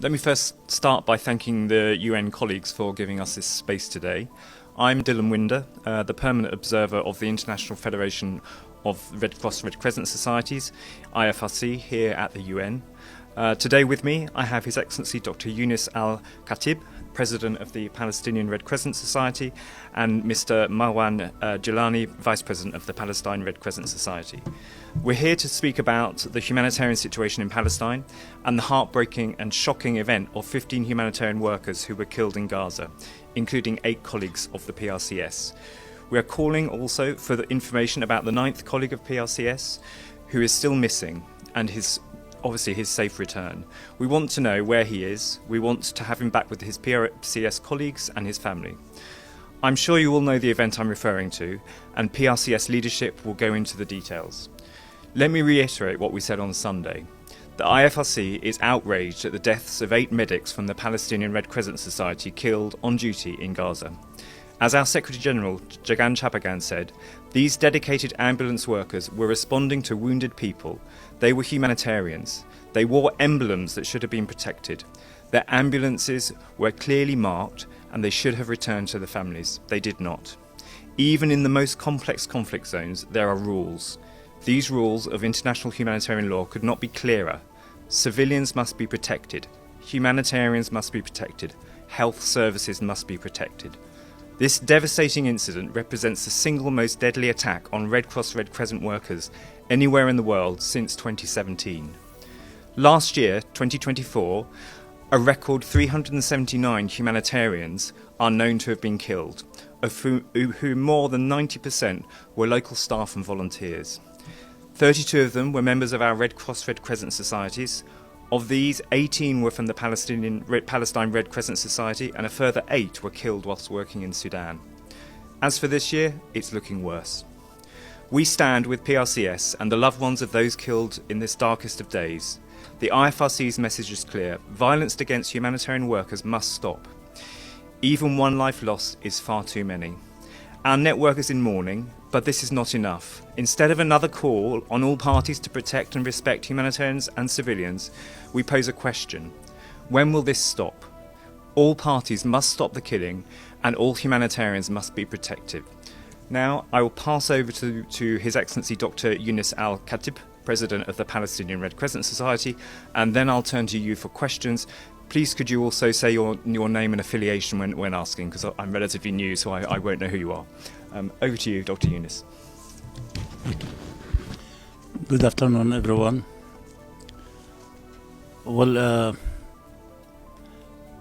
Let me first start by thanking the UN colleagues for giving us this space today. I'm Dylan Winder, the permanent observer of the International Federation of Red Cross Red Crescent Societies, IFRC, here at the UN. Today with me I have His Excellency Dr. Yunus al-Khatib, President of the Palestinian Red Crescent Society, and Mr. Marwan Jilani, Vice President of the Palestine Red Crescent Society. We're here to speak about the humanitarian situation in Palestine and the heartbreaking and shocking event of 15 humanitarian workers who were killed in Gaza, including 8 colleagues of the PRCS. We are calling also for the information about the 9th colleague of PRCS who is still missing and his safe return. We want to know where he is. We want to have him back with his PRCS colleagues and his family. I'm sure you all know the event I'm referring to, and PRCS leadership will go into the details. Let me reiterate what we said on Sunday. The IFRC is outraged at the deaths of 8 medics from the Palestinian Red Crescent Society killed on duty in Gaza. As our Secretary General, Jagan Chapagan, said, these dedicated ambulance workers were responding to wounded people. They were humanitarians. They wore emblems that should have been protected. Their ambulances were clearly marked and they should have returned to the families. They did not. Even in the most complex conflict zones, there are rules. These rules of international humanitarian law could not be clearer. Civilians must be protected. Humanitarians must be protected. Health services must be protected. This devastating incident represents the single most deadly attack on Red Cross Red Crescent workers anywhere in the world since 2017. Last year, 2024, a record 379 humanitarians are known to have been killed, of whom more than 90% were local staff and volunteers. 32 of them were members of our Red Cross Red Crescent societies. Of these, 18 were from the Palestine Red Crescent Society, and a further 8 were killed whilst working in Sudan. As for this year, it's looking worse. We stand with PRCS and the loved ones of those killed in this darkest of days. The IFRC's message is clear. Violence against humanitarian workers must stop. Even one life lost is far too many. Our network is in mourning, but this is not enough. Instead of another call on all parties to protect and respect humanitarians and civilians, we pose a question. When will this stop? All parties must stop the killing and all humanitarians must be protected. Now I will pass over to His Excellency Dr. Yunus al-Khatib, President of the Palestinian Red Crescent Society, and then I'll turn to you for questions. Please could you also say your name and affiliation when asking, because I'm relatively new, so I won't know who you are. Over to you, Dr. Yunus. Good afternoon, everyone. Well,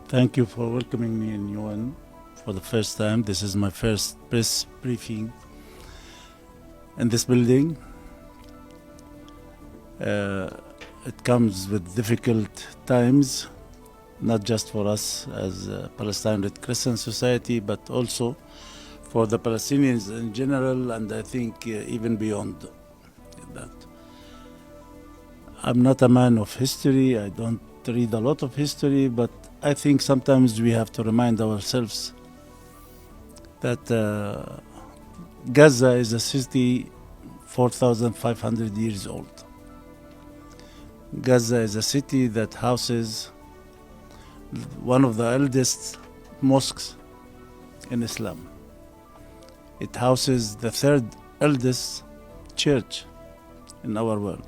thank you for welcoming me in UN for the first time. This is my first press briefing in this building. It comes with difficult times, not just for us as Palestine Red Crescent Society, but also for the Palestinians in general, and I think even beyond that. I'm not a man of history, I don't read a lot of history, but I think sometimes we have to remind ourselves that Gaza is a city 4,500 years old. Gaza is a city that houses one of the eldest mosques in Islam. It houses the 3rd eldest church in our world.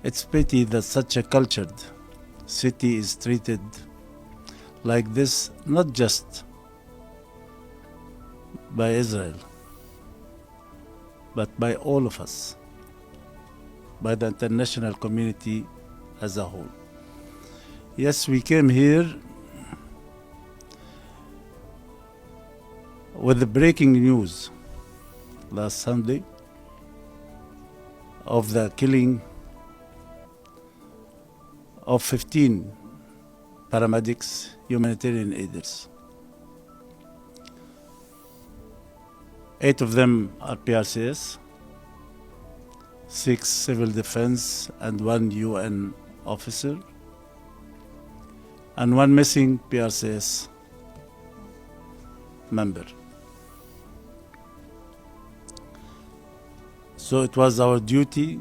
It's pity that such a cultured city is treated like this, not just by Israel, but by all of us, by the international community as a whole. Yes, we came here with the breaking news last Sunday of the killing of 15 paramedics, humanitarian aiders. 8 of them are PRCS, 6 civil defense and 1 UN officer, and 1 missing PRCS member. So it was our duty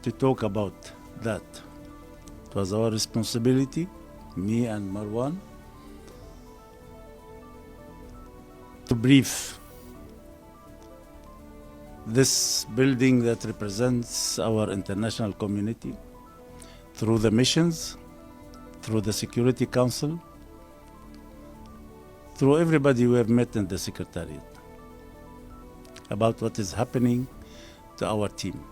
to talk about that, was our responsibility, me and Marwan, to brief this building that represents our international community through the missions, through the Security Council, through everybody we have met in the Secretariat about what is happening to our team.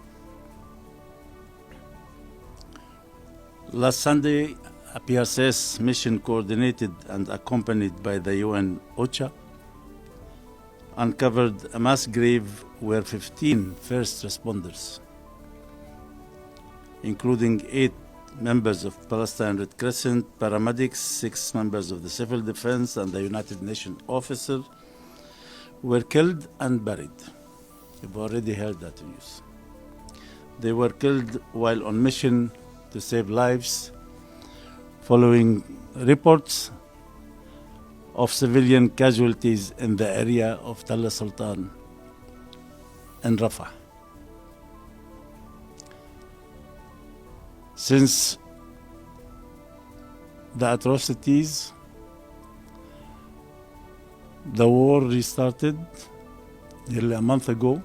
Last Sunday, a PRCS mission coordinated and accompanied by the UN OCHA uncovered a mass grave where 15 first responders, including 8 members of Palestinian Red Crescent, paramedics, 6 members of the civil defense, and the United Nations officer, were killed and buried. You've already heard that news. They were killed while on mission to save lives, following reports of civilian casualties in the area of Tall Sultan and Rafah. Since the atrocities, the war restarted nearly a month ago.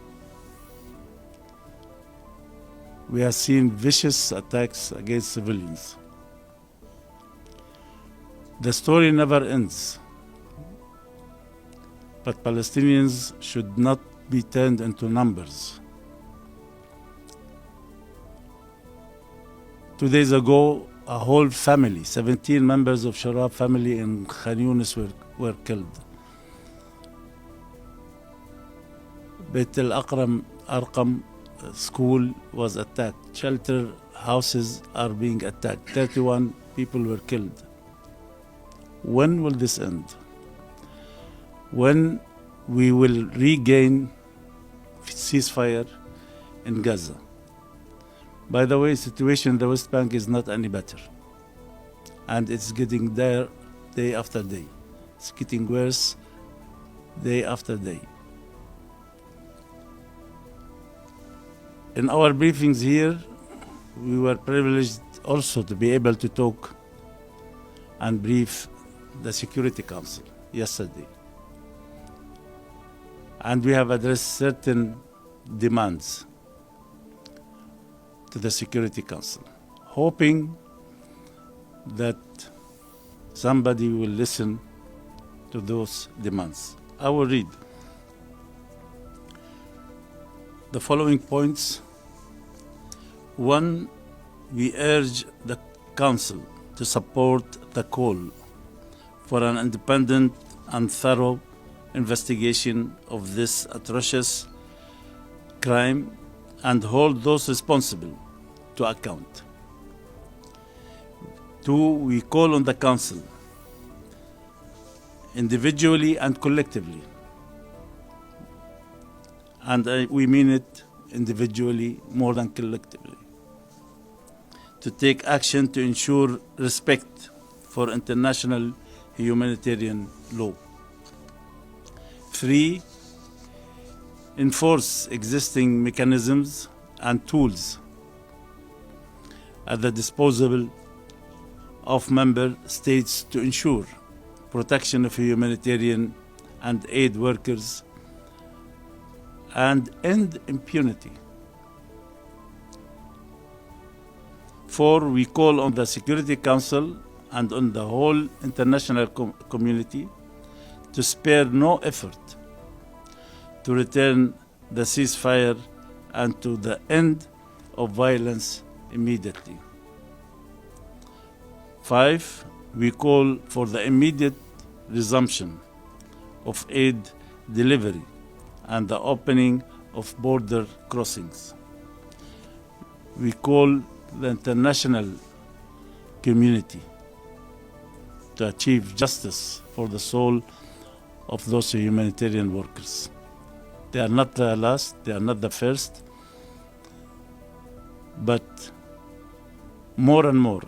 We have seen vicious attacks against civilians. The story never ends, but Palestinians should not be turned into numbers. 2 days ago, a whole family, 17 members of Sharab family in Khan Yunis were killed. Beit al-Arqam school was attacked. Shelter houses are being attacked. 31 people were killed. When will this end? When we will regain ceasefire in Gaza? By the way, the situation in the West Bank is not any better. And it's getting there day after day. It's getting worse day after day. In our briefings here, we were privileged also to be able to talk and brief the Security Council yesterday. And we have addressed certain demands to the Security Council, hoping that somebody will listen to those demands. I will read the following points. 1, we urge the Council to support the call for an independent and thorough investigation of this atrocious crime and hold those responsible to account. 2, we call on the Council, individually and collectively, and we mean it individually more than collectively, to take action to ensure respect for international humanitarian law. 3, enforce existing mechanisms and tools at the disposal of member states to ensure protection of humanitarian and aid workers and end impunity. 4, we call on the Security Council and on the whole international community to spare no effort to return the ceasefire and to the end of violence immediately. 5, we call for the immediate resumption of aid delivery and the opening of border crossings. We call the international community to achieve justice for the soul of those humanitarian workers. They are not the last, they are not the first, but more and more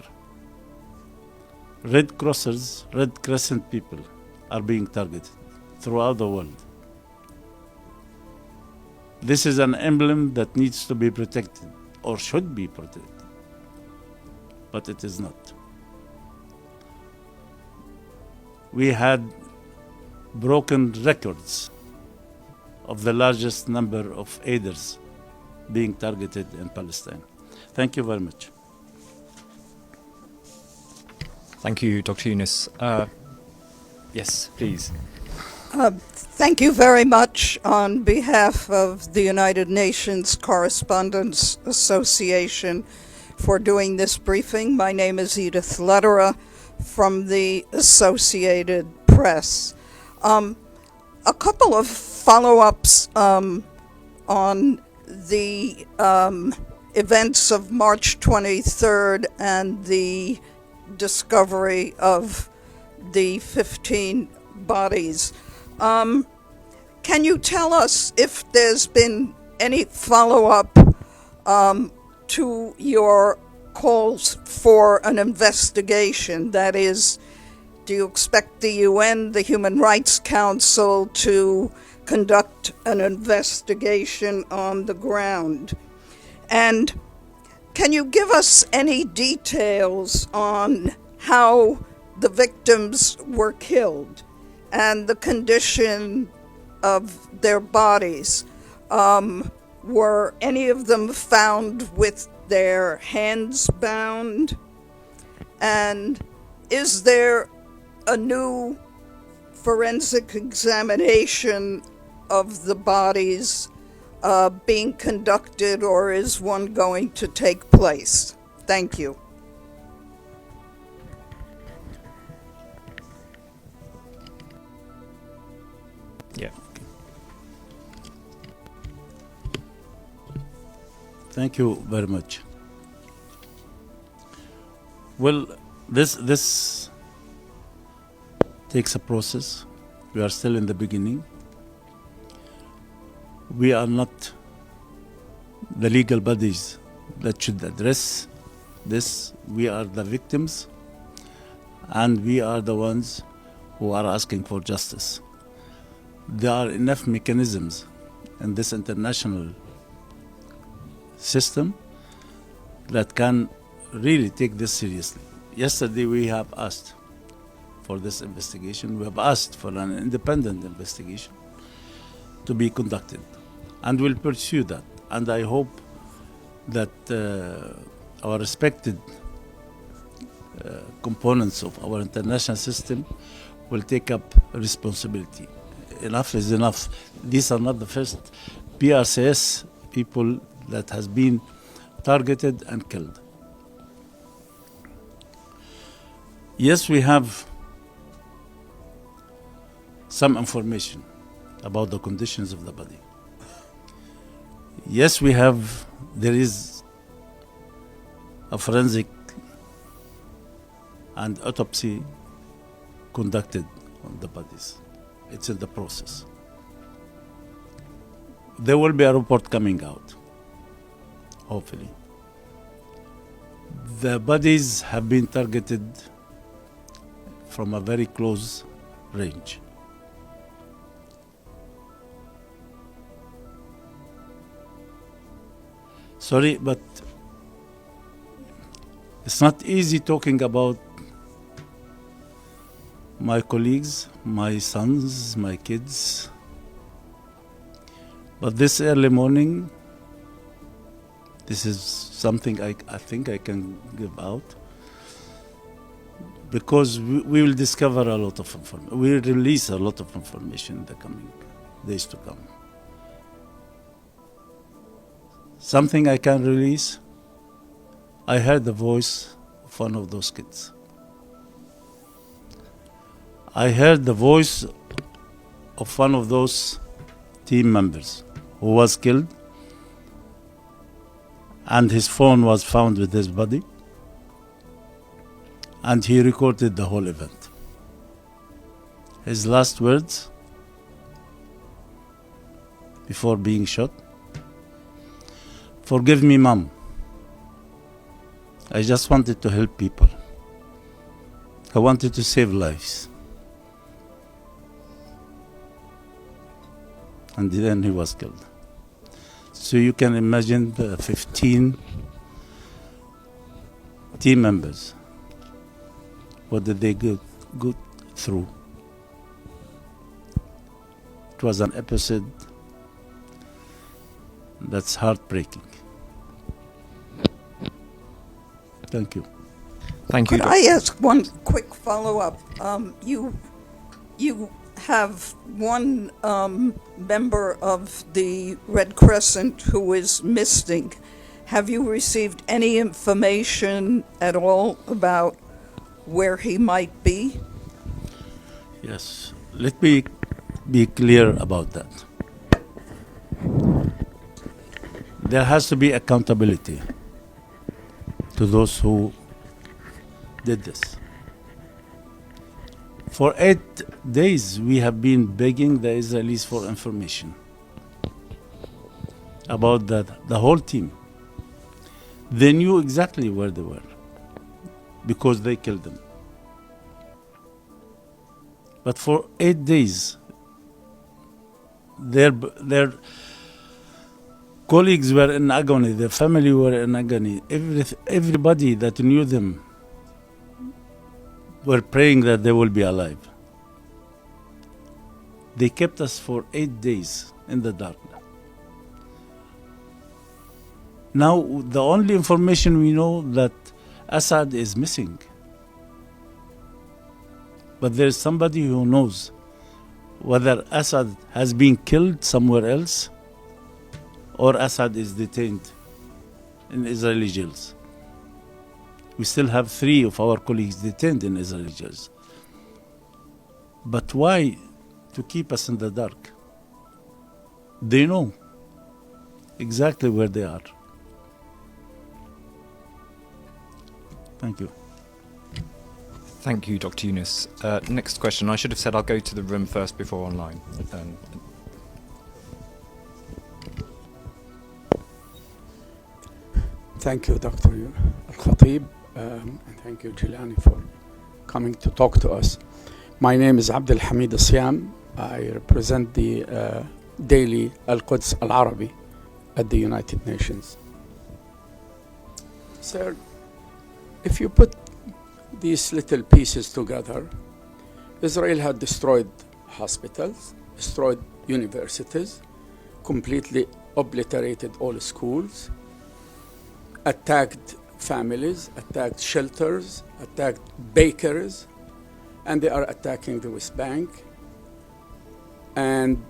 Red Crossers, Red Crescent people are being targeted throughout the world. This is an emblem that needs to be protected or should be protected. but it is not. We had broken records of the largest number of aiders being targeted in Palestine. Thank you very much. Thank you, Dr. Yunus. Yes, please. Thank you very much on behalf of the United Nations Correspondents Association for doing this briefing. My name is Edith Lederer from the Associated Press. A couple of follow-ups on the events of March 23rd and the discovery of the 15 bodies. Can you tell us if there's been any follow-up to your calls for an investigation? That is, do you expect the UN, the Human Rights Council, to conduct an investigation on the ground? And can you give us any details on how the victims were killed and the condition of their bodies? Were any of them found with their hands bound? And is there a new forensic examination of the bodies being conducted, or is one going to take place? Thank you. Yeah. Thank you very much. Well, this takes a process. We are still in the beginning. We are not the legal bodies that should address this. We are the victims, and we are the ones who are asking for justice. There are enough mechanisms in this international system that can really take this seriously. Yesterday we have asked for this investigation. We have asked for an independent investigation to be conducted, and we'll pursue that. And I hope that our respected components of our international system will take up responsibility. Enough is enough. These are not the first PRCS people that has been targeted and killed. Yes, we have some information about the conditions of the body. Yes, there is a forensic and autopsy conducted on the bodies. It's in the process. There will be a report coming out, hopefully. The bodies have been targeted from a very close range. Sorry, but it's not easy talking about my colleagues, my sons, my kids. But this early morning, this is something I think I can give out, because we will discover a lot of information. We will release a lot of information in the coming days to come. Something I can release, I heard the voice of one of those kids. I heard the voice of one of those team members who was killed, and his phone was found with his body, and he recorded the whole event. His last words before being shot: "Forgive me, Mom. I just wanted to help people. I wanted to save lives." And then he was killed. So you can imagine the 15 team members, what did they go through? It was an episode that's heartbreaking. Thank you. Thank you. Could I ask one quick follow-up? You have one member of the Red Crescent who is missing. Have you received any information at all about where he might be? Yes. Let me be clear about that. There has to be accountability to those who did this. For 8 days, we have been begging the Israelis for information about that, the whole team. They knew exactly where they were because they killed them. But for 8 days, their colleagues were in agony, their family were in agony. Everybody that knew them were praying that they will be alive. They kept us for 8 days in the dark. Now, the only information we know that Assad is missing. But there is somebody who knows whether Assad has been killed somewhere else or Assad is detained in Israeli jails. We still have 3 of our colleagues detained in Israeli jails. But why to keep us in the dark? They know exactly where they are. Thank you. Thank you, Dr. Yunus. Next question. I should have said I'll go to the room first before online. Thank you, Dr. al-Khatib, and thank you, Jilani, for coming to talk to us. My name is Abdel Hamid Asyam. I represent the daily Al-Quds Al-Arabi at the United Nations. Sir, if you put these little pieces together, Israel had destroyed hospitals, destroyed universities, completely obliterated all schools, attacked families, attacked shelters, attacked bakeries, and they are attacking the West Bank. And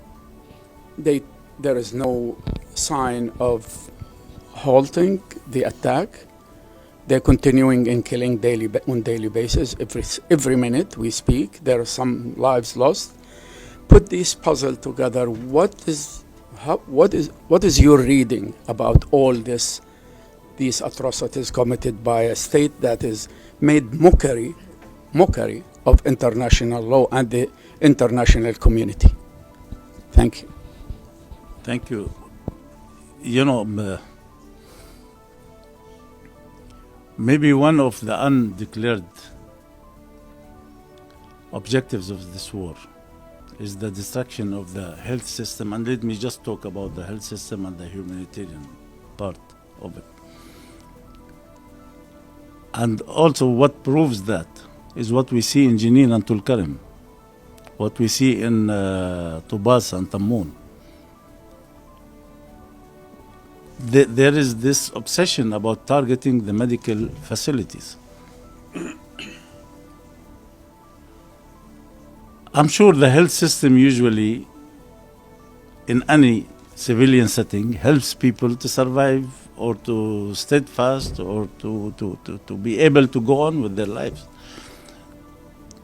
there is no sign of halting the attack. They're continuing in killing on daily basis. Every minute we speak, there are some lives lost. Put this puzzle together. What is your reading about all these atrocities committed by a state that is made mockery of international law and the international community? Thank you. Thank you. You know, maybe one of the undeclared objectives of this war is the destruction of the health system. And let me just talk about the health system and the humanitarian part of it. And also what proves that is what we see in Jenin and Tulkarem, what we see in Tubas and Tammun. There is this obsession about targeting the medical facilities. I'm sure the health system usually, in any civilian setting, helps people to survive or to steadfast or to be able to go on with their lives.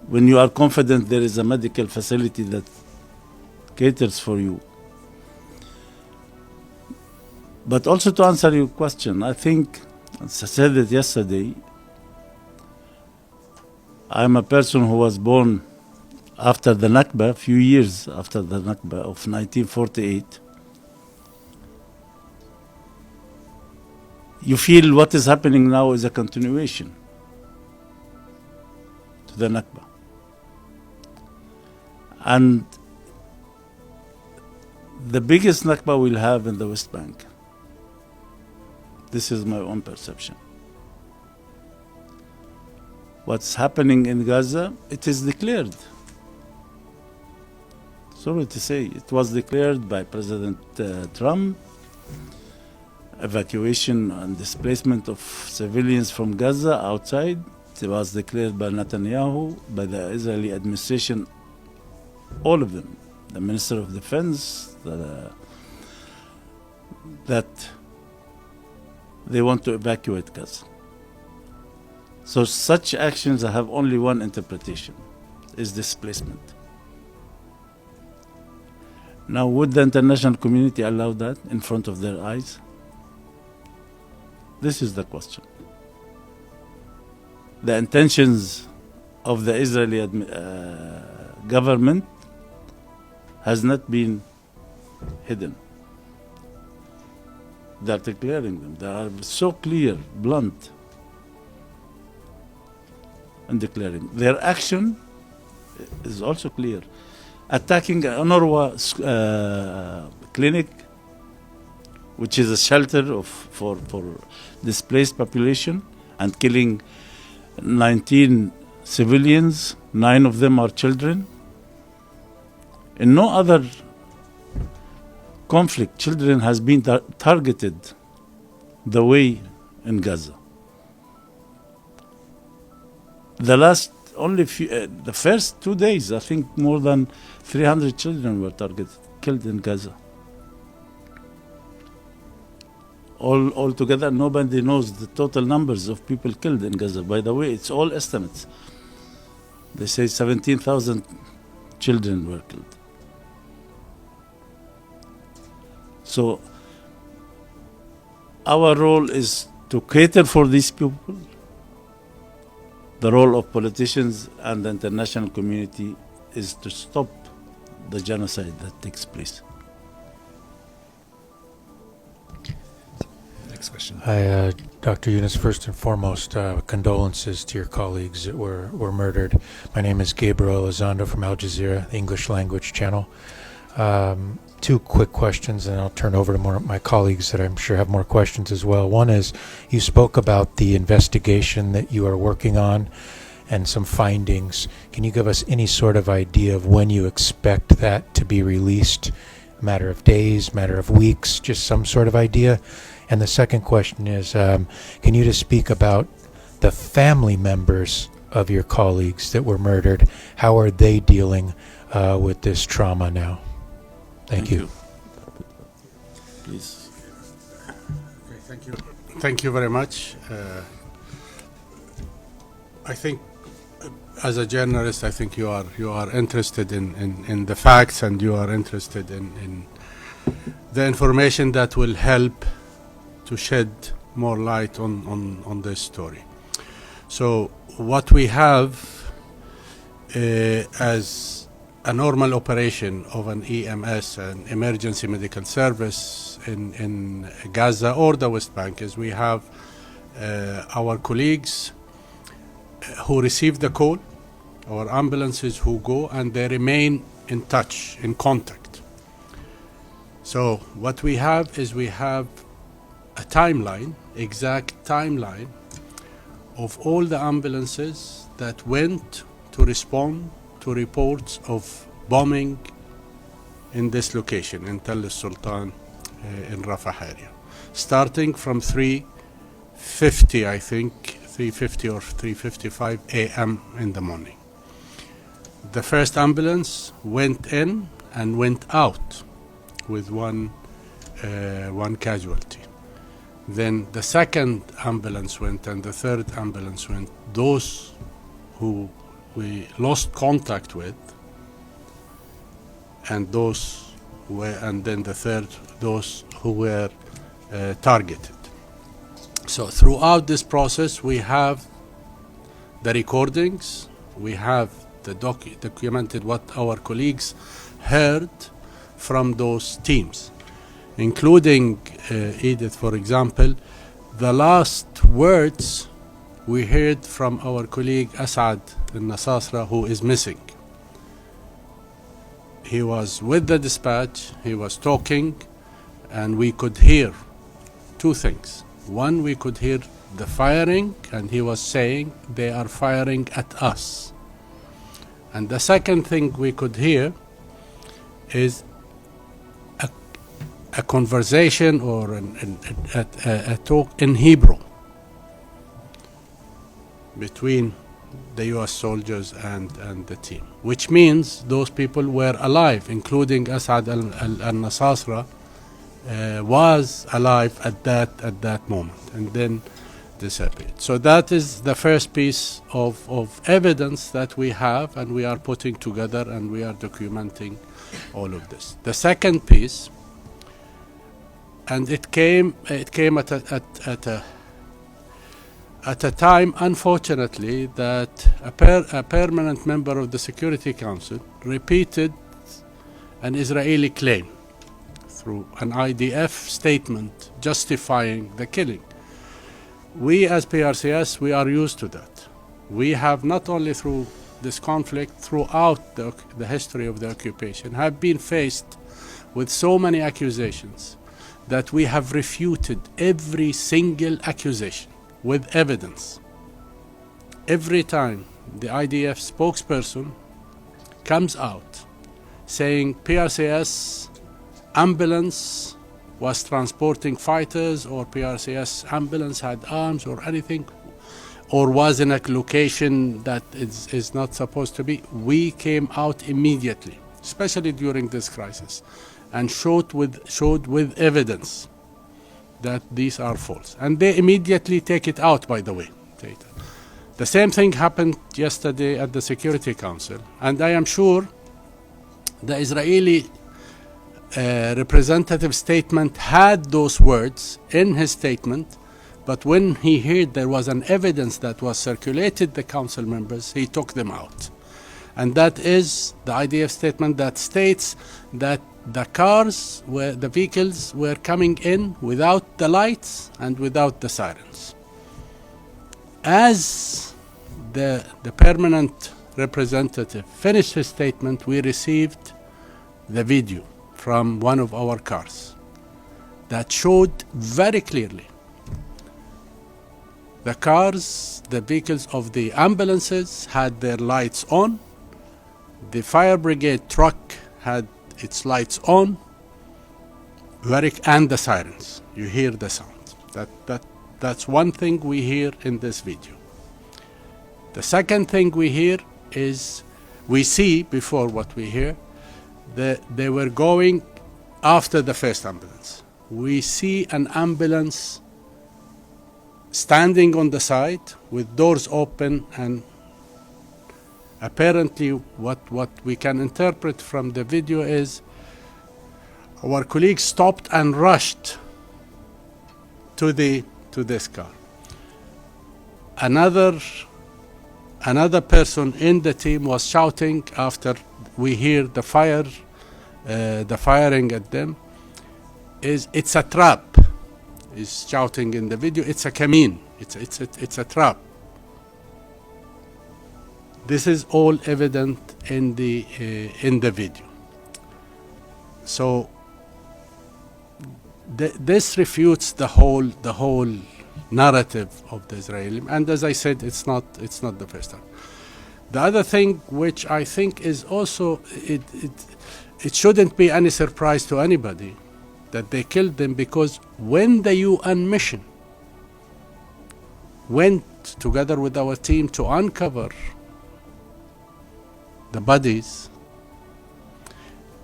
When you are confident there is a medical facility that caters for you. But also to answer your question, I think, as I said it yesterday, I'm a person who was born after the Nakba, a few years after the Nakba of 1948. You feel what is happening now is a continuation to the Nakba. And the biggest Nakba we'll have in the West Bank. This is my own perception. what's happening in Gaza, it is declared. Sorry to say, it was declared by President Trump. Evacuation and displacement of civilians from Gaza outside. It was declared by Netanyahu, by the Israeli administration, all of them, the Minister of Defense, that they want to evacuate Gaza. So such actions have only one interpretation, is displacement. Now, would the international community allow that in front of their eyes? This is the question. The intentions of the Israeli government has not been hidden. They are declaring them. They are so clear, blunt, and declaring. Their action is also clear. Attacking an UNRWA clinic, which is a shelter for displaced population, and killing 19 civilians, 9 of them are children. In no other conflict, children has been targeted the way in Gaza. The first 2 days, I think more than 300 children were killed in Gaza. All together, nobody knows the total numbers of people killed in Gaza. By the way, it's all estimates. They say 17,000 children were killed. So our role is to cater for these people. The role of politicians and the international community is to stop the genocide that takes place. Next question. Hi, Dr. Yunus. First and foremost, condolences to your colleagues that were murdered. My name is Gabriel Elizondo from Al Jazeera, the English language channel. 2 quick questions, and I'll turn over to more of my colleagues that I'm sure have more questions as well. One is, you spoke about the investigation that you are working on and some findings. Can you give us any sort of idea of when you expect that to be released? A matter of days, matter of weeks, just some sort of idea? And the second question is, can you just speak about the family members of your colleagues that were murdered? How are they dealing with this trauma now? Thank you. Please. Okay, thank you. Thank you very much. I think, as a journalist, I think you are interested in the facts, and you are interested in the information that will help to shed more light on this story. So what we have as a normal operation of an EMS, an emergency medical service in Gaza or the West Bank, is we have our colleagues who receive the call, our ambulances who go, and they remain in touch, in contact. So what we have is we have a timeline, exact timeline of all the ambulances that went to respond to reports of bombing in this location, in Tell al-Sultan, in Rafah area, starting from 3:50, I think, 3:50 or 3:55 a.m. in the morning. The first ambulance went in and went out with one casualty. Then the second ambulance went, and the third ambulance went. Those who we lost contact with, and then the third, those who were targeted. So throughout this process, we have the recordings, we have the documented what our colleagues heard from those teams, including Edith, for example. The last words we heard from our colleague Asad al-Nasasra, who is missing. He was with the dispatch, he was talking, and we could hear 2 things. One, we could hear the firing, and he was saying they are firing at us. And the second thing we could hear is a conversation or a talk in Hebrew between the US soldiers and the team, which means those people were alive, including Asad al-Nasasra was alive at that moment, and then disappeared. So that is the first piece of evidence that we have, and we are putting together, and we are documenting all of this. The second piece, and it came at a time, unfortunately, that a permanent member of the Security Council repeated an Israeli claim through an IDF statement justifying the killing. We as PRCS, we are used to that. We have, not only through this conflict, throughout the history of the occupation, have been faced with so many accusations that we have refuted every single accusation with evidence. Every time the IDF spokesperson comes out saying PRCS ambulance was transporting fighters, or PRCS ambulance had arms or anything, or was in a location that is not supposed to be, we came out immediately, especially during this crisis, and showed with evidence that these are false. And they immediately take it out, by the way. The same thing happened yesterday at the Security Council, and I am sure the Israeli representative statement had those words in his statement, but when he heard there was an evidence that was circulated the council members, he took them out. And that is the IDF statement that states that the vehicles were coming in without the lights and without the sirens. As the permanent representative finished his statement, we received the video from one of our cars that showed very clearly the vehicles of the ambulances had their lights on, the fire brigade truck had its lights on, and the sirens. You hear the sound. That's one thing we hear in this video. The second thing we hear is, we see before what we hear, that they were going after the first ambulance. We see an ambulance standing on the side with doors open, and apparently what we can interpret from the video is our colleagues stopped and rushed to this car. Another person in the team was shouting after we hear the firing at them, it's a trap. Is shouting in the video, it's a kameen, it's a trap. This is all evident in the video. So this refutes the whole narrative of the Israeli. And as I said, it's not the first time. The other thing, which I think is also, it shouldn't be any surprise to anybody that they killed them, because when the UN mission went together with our team to uncover the bodies,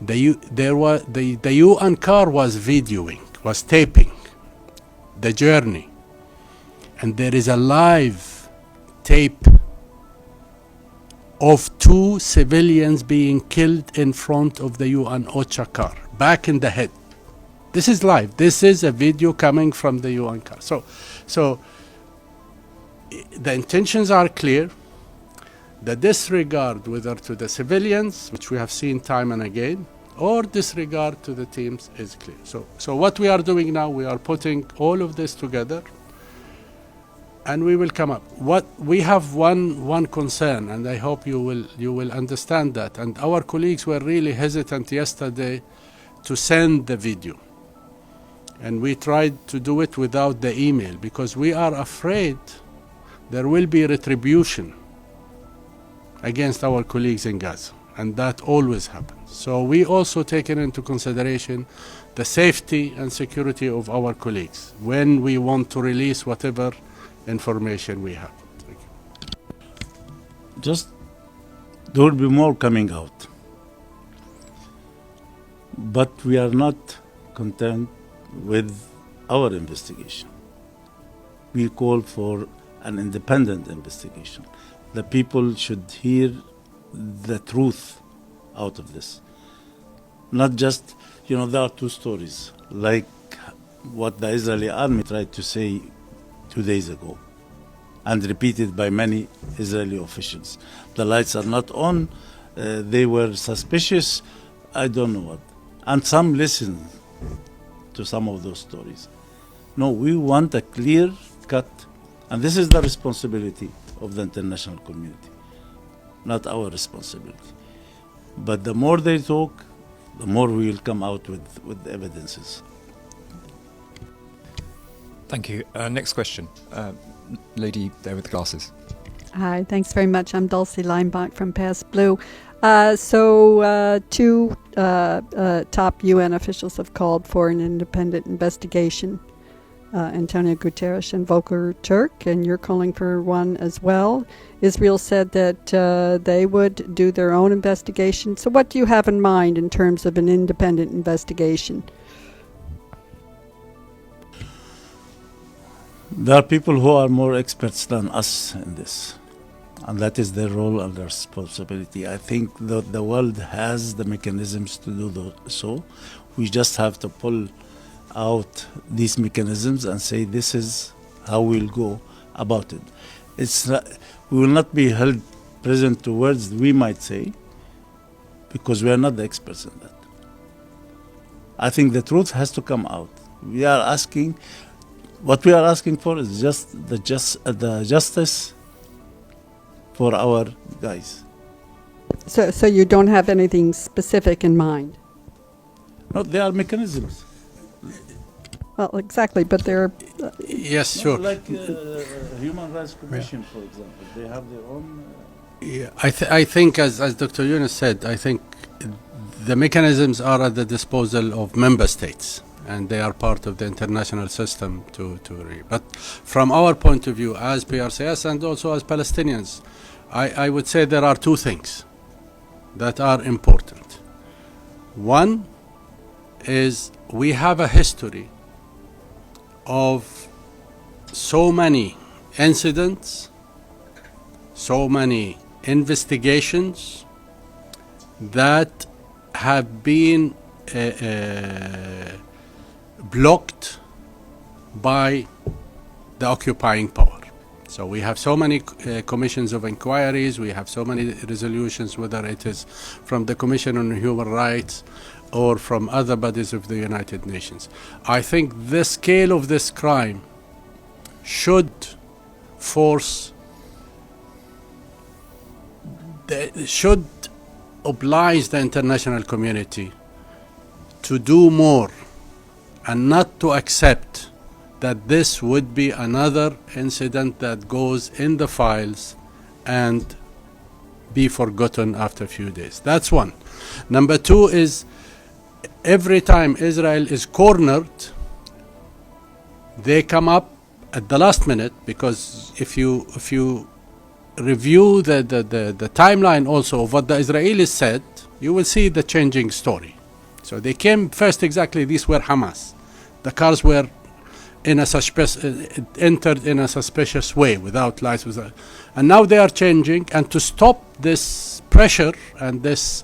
the UN car was videoing, was taping the journey, and there is a live tape of 2 civilians being killed in front of the UN OCHA car, back in the head. This is live. This is a video coming from the UN car. So the intentions are clear. The disregard, whether to the civilians, which we have seen time and again, or disregard to the teams, is clear. So what we are doing now, we are putting all of this together, and we will come up. What we have one concern, and I hope you will understand that. And our colleagues were really hesitant yesterday to send the video. And we tried to do it without the email because we are afraid there will be retribution against our colleagues in Gaza. And that always happens. So we also taken into consideration the safety and security of our colleagues when we want to release whatever information we have. Thank you. Just there will be more coming out. But we are not content with our investigation. We call for an independent investigation. The people should hear the truth out of this. Not just, there are two stories, like what the Israeli army tried to say 2 days ago and repeated by many Israeli officials. The lights are not on, they were suspicious, I don't know what. And some listened to some of those stories. No, we want a clear cut, and this is the responsibility of the international community, not our responsibility. But the more they talk, the more we will come out with evidences. Thank you. Next question. Lady there with the glasses. Hi, thanks very much. I'm Dulcie Leinbach from Pass Blue. Two top UN officials have called for an independent investigation. Antonio Guterres and Volker Turk, and you're calling for one as well. Israel said that they would do their own investigation. So what do you have in mind in terms of an independent investigation? There are people who are more experts than us in this, and that is their role and their responsibility. I think that the world has the mechanisms to do so. We just have to pull out these mechanisms and say this is how we'll go about it. It's not, we will not be held present to words we might say because we are not the experts in that. I think the truth has to come out. What we are asking for is just the justice for our guys. So you don't have anything specific in mind? No, there are mechanisms. Well, exactly, but they're... Yes, sure. Like Human Rights Commission, for example. They have their own... Yeah, I think, as Dr. Yunus said, I think the mechanisms are at the disposal of member states, and they are part of the international system But from our point of view, as PRCS and also as Palestinians, I would say there are two things that are important. One is we have a history of so many incidents, so many investigations that have been blocked by the occupying power. So we have so many commissions of inquiries, we have so many resolutions, whether it is from the Commission on Human Rights or from other bodies of the United Nations. I think the scale of this crime should should oblige the international community to do more and not to accept that this would be another incident that goes in the files and be forgotten after a few days. That's one. Number two is every time Israel is cornered, they come up at the last minute, because if you review the timeline also of what the Israelis said, you will see the changing story. So they came first, exactly, these were Hamas. The cars were entered in a suspicious way, without lights, and now they are changing. And to stop this pressure and this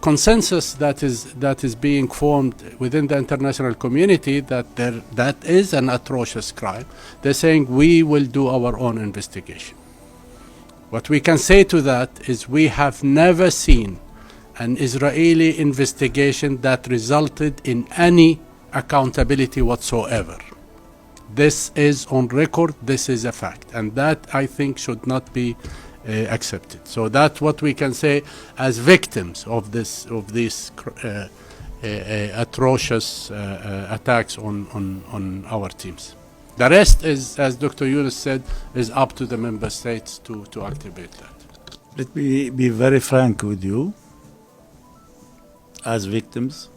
consensus that is being formed within the international community that is an atrocious crime, they're saying we will do our own investigation. What we can say to that is we have never seen an Israeli investigation that resulted in any accountability whatsoever. This is on record, this is a fact, and that, I think, should not be accepted. So that's what we can say as victims of these atrocious attacks on our teams. The rest is, as Dr. Yunus said, is up to the member states to activate that. Let me be very frank with you. As victims,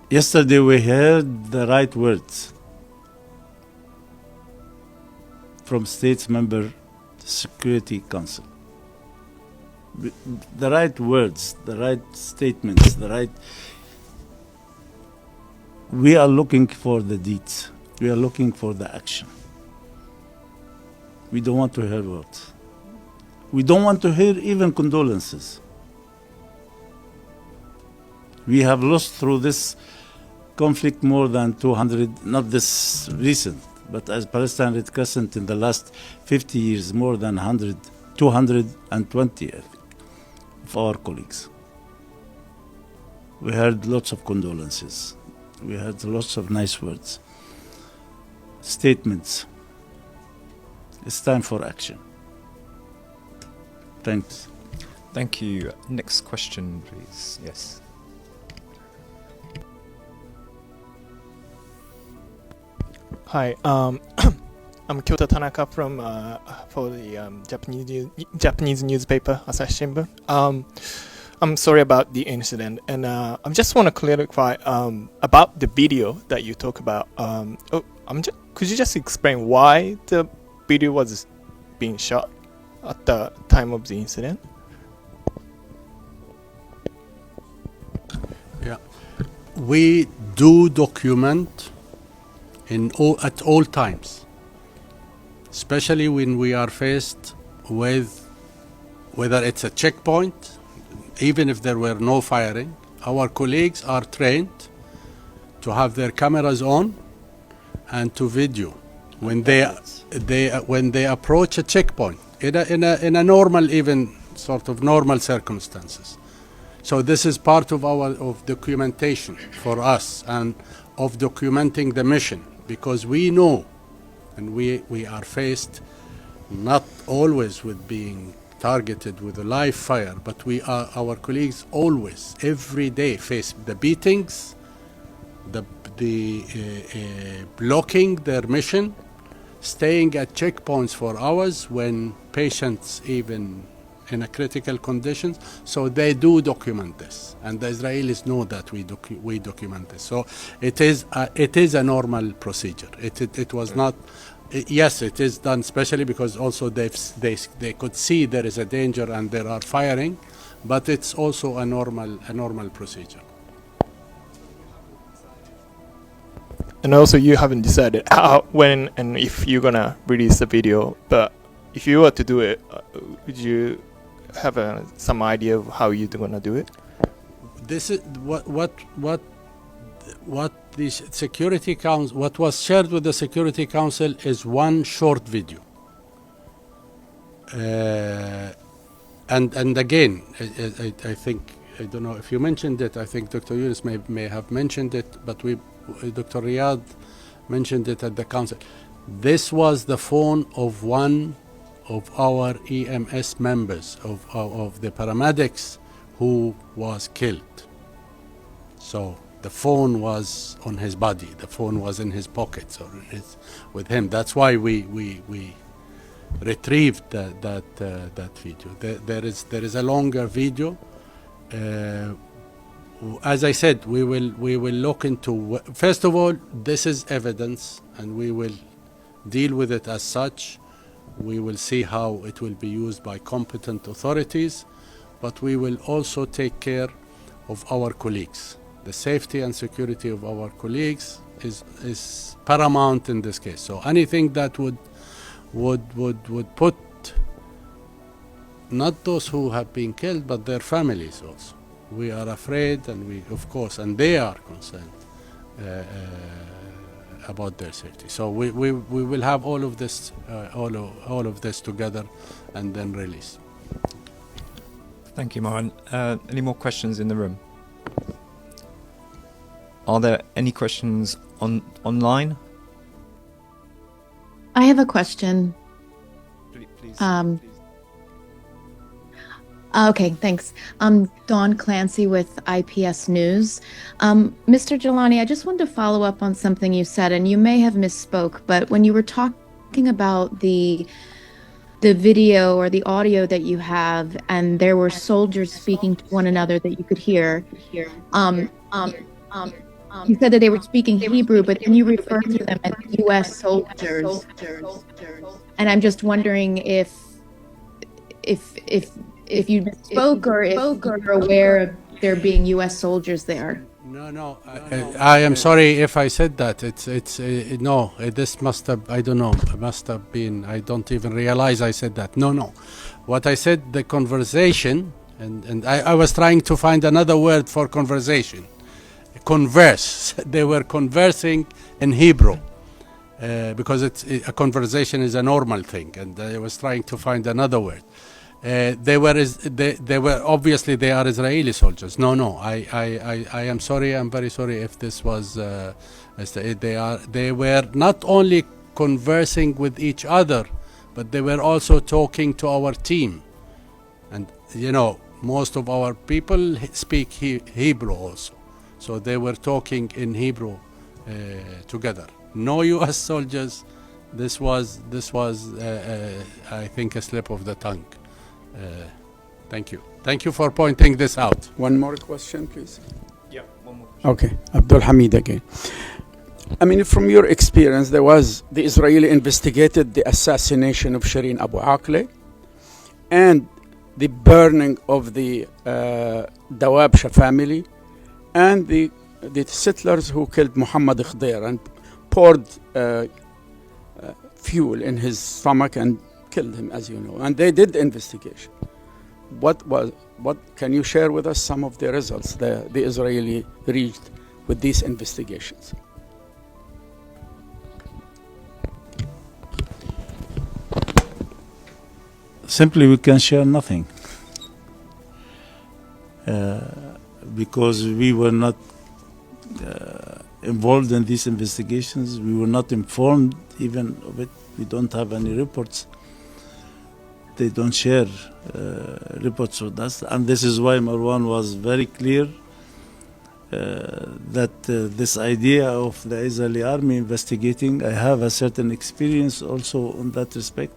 yesterday we heard the right words from States Member Security Council. The right words, the right statements, we are looking for the deeds. We are looking for the action. We don't want to hear words. We don't want to hear even condolences. We have lost through this conflict more than 200, not this recent, but as Palestinian Red Crescent in the last 50 years, more than 220 of our colleagues. We heard lots of condolences. We heard lots of nice words, statements. It's time for action. Thanks. Thank you. Next question, please. Yes. Hi, I'm Kyota Tanaka from for the Japanese newspaper Asahi Shimbun. I'm sorry about the incident, and I just want to clarify about the video that you talk about. Could you just explain why the video was being shot at the time of the incident? Yeah, we do document at all times, especially when we are faced with whether it's a checkpoint, even if there were no firing. Our colleagues are trained to have their cameras on and to video when they approach a checkpoint in a normal, even sort of normal circumstances. So this is part of documentation for us and of documenting the mission, because we know and we are faced not always with being targeted with a live fire, but our colleagues always, every day, face the beatings, the blocking their mission, staying at checkpoints for hours when patients even in a critical conditions. So they do document this, and the Israelis know that we document this. So it is a normal procedure. It was not. Yes, it is done, especially because also they could see there is a danger and there are firing, but it's also a normal procedure. And also, you haven't decided how, when, and if you're gonna release the video. But if you were to do it, would you have some idea of how you're gonna do it? This is what the Security Council, what was shared with the Security Council is one short video. And again, I think, I don't know if you mentioned it, I think Dr. Yunus may have mentioned it, but Dr. Riyad mentioned it at the council. This was the phone of one of our EMS members, of the paramedics who was killed. So the phone was on his body, the phone was in his pockets or with him. That's why we retrieved that video. There is a longer video. As I said, we will look into. First of all, this is evidence, and we will deal with it as such. We will see how it will be used by competent authorities, but we will also take care of our colleagues. The safety and security of our colleagues is paramount in this case. So anything that would put not those who have been killed, but their families also. We are afraid, and and they are concerned about their safety. So we will have all of this together and then release. Thank you, Mohan. Any more questions in the room? Are there any questions online? I have a question. Please. Okay, thanks. I'm Dawn Clancy with IPS News. Mr. Jilani, I just wanted to follow up on something you said, and you may have misspoke, but when you were talking about the video or the audio that you have, and there were soldiers speaking to one another that you could hear, you said that they were speaking Hebrew, but then you referred to them as U.S. soldiers. And I'm just wondering if you spoke or if you're aware of there being U.S. soldiers there. No. I am sorry if I said that. No. This must have. I don't know. It must have been. I don't even realize I said that. No. What I said, the conversation, and I was trying to find another word for conversation. Converse. They were conversing in Hebrew. Because a conversation is a normal thing, and I was trying to find another word. They were obviously they are Israeli soldiers. No. I am sorry. I'm very sorry if this was. They were not only conversing with each other, but they were also talking to our team. And most of our people speak Hebrew also, so they were talking in Hebrew together. No U.S. soldiers. This was I think a slip of the tongue. Thank you. Thank you for pointing this out. One more question, please. Yeah, one more question. Okay, Abdul Hamid again. I mean, from your experience, the Israeli investigated the assassination of Shireen Abu Akleh and the burning of the Dawabsha family and the settlers who killed Muhammad Khdir and poured fuel in his stomach and killed him, as you know. And they did investigation. What can you share with us some of the results the Israeli reached with these investigations? Simply, we can share nothing because we were not involved in these investigations. We were not informed even of it. We don't have any reports. They don't share reports with us, and this is why Marwan was very clear that this idea of the Israeli army investigating, I have a certain experience also in that respect.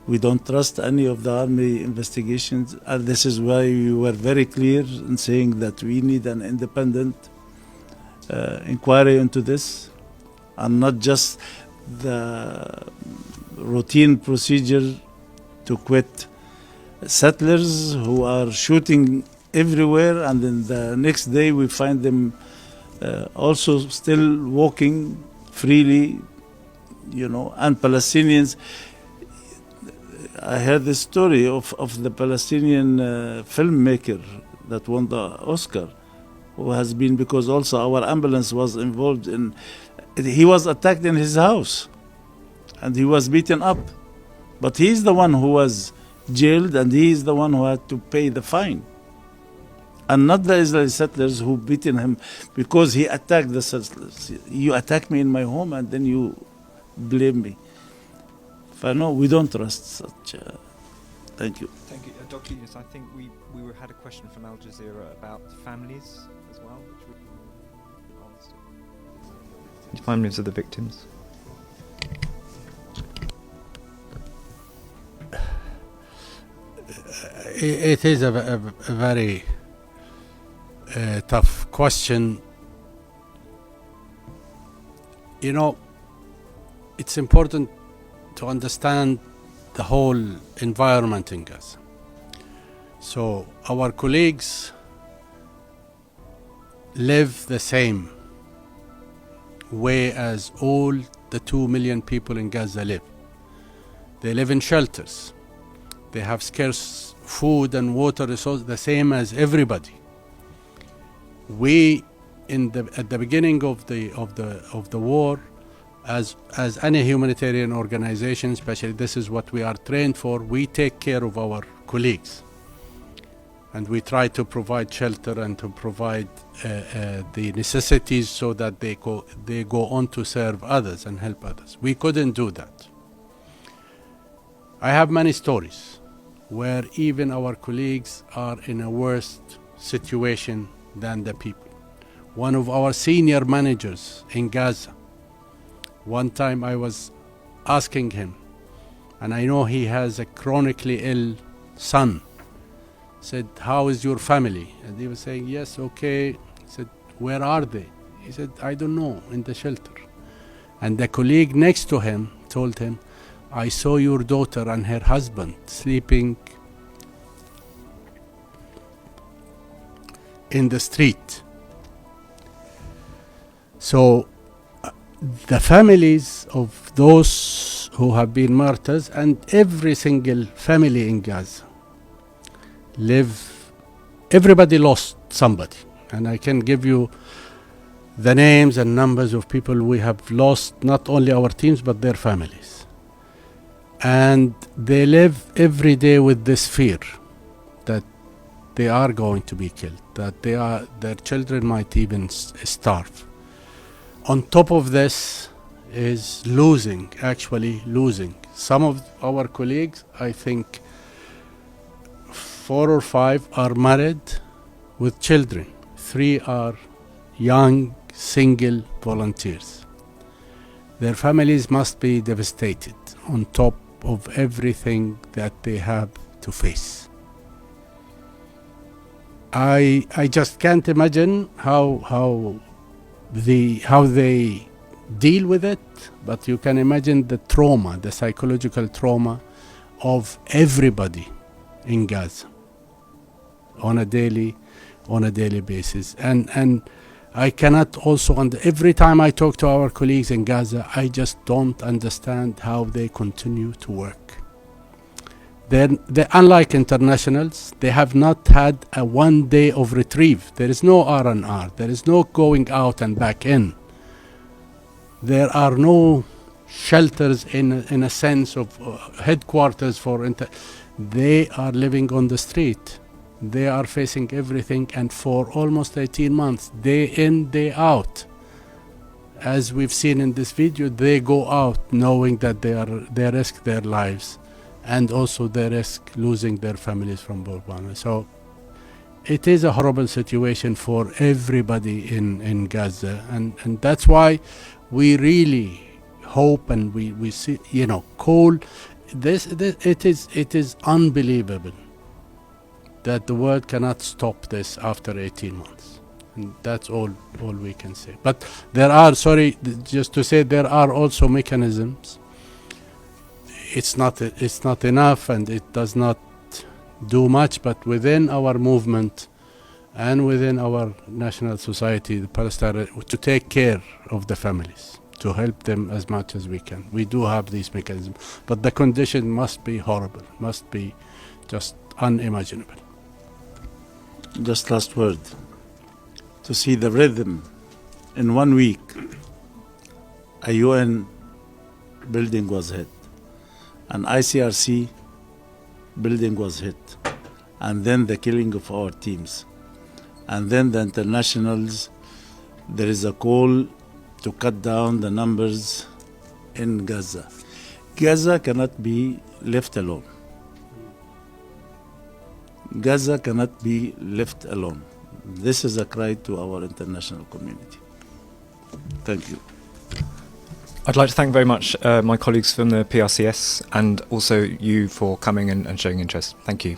We don't trust any of the army investigations, and this is why we were very clear in saying that we need an independent inquiry into this, and not just the routine procedure to quit settlers who are shooting everywhere, and then the next day we find them also still walking freely, and Palestinians. I heard the story of the Palestinian filmmaker that won the Oscar, who has been, because also our ambulance was involved in, he was attacked in his house and he was beaten up, but he's the one who was jailed and he is the one who had to pay the fine, and not the Israeli settlers who beaten him because he attacked the settlers. You attack me in my home and then you blame me. No, we don't trust such. Thank you. Thank you, Dr. Yunus. I think we had a question from Al Jazeera about families as well, which we answered. Families of the victims. It is a very tough question. It's important to understand the whole environment in Gaza. So our colleagues live the same way as all the 2 million people in Gaza live. They live in shelters. They have scarce food and water resources, the same as everybody. We, at the beginning of the war, as any humanitarian organization, especially this is what we are trained for, we take care of our colleagues, and we try to provide shelter and to provide the necessities so that they go on to serve others and help others. We couldn't do that. I have many stories where even our colleagues are in a worse situation than the people. One of our senior managers in Gaza, one time I was asking him, and I know he has a chronically ill son, said, how is your family? And he was saying, yes, okay. He said, where are they? He said, I don't know, in the shelter. And the colleague next to him told him, I saw your daughter and her husband sleeping in the street. So the families of those who have been martyrs, and every single family in Gaza everybody lost somebody. And I can give you the names and numbers of people we have lost, not only our teams, but their families. And they live every day with this fear that they are going to be killed, that their children might even starve. On top of this is actually losing. Some of our colleagues, I think 4 or 5 are married with children. 3 are young, single volunteers. Their families must be devastated on top of everything that they have to face. I just can't imagine how they deal with it, but you can imagine the trauma, the psychological trauma of everybody in Gaza on a daily basis. And I cannot also, every time I talk to our colleagues in Gaza, I just don't understand how they continue to work. They're unlike internationals, they have not had a 1 day of retrieve. There is no R&R, there is no going out and back in. There are no shelters in a sense of headquarters for they are living on the street. They are facing everything, and for almost 18 months, day in, day out. As we've seen in this video, they go out knowing that they risk their lives, and also they risk losing their families from bombardment. So it is a horrible situation for everybody in Gaza, and that's why we really hope and we see, call this. It is unbelievable that the world cannot stop this after 18 months. And that's all we can say. But there are, just to say, there are also mechanisms. It's not enough, and it does not do much, but within our movement and within our national society, the Palestinian, to take care of the families, to help them as much as we can. We do have these mechanisms, but the condition must be horrible, must be just unimaginable. Just last word. To see the rhythm in 1 week, a UN building was hit, an ICRC building was hit, and then the killing of our teams, and then the internationals. There is a call to cut down the numbers in Gaza. Gaza cannot be left alone. Gaza cannot be left alone. This is a cry to our international community. Thank you. I'd like to thank very much my colleagues from the PRCS and also you for coming and showing interest. Thank you.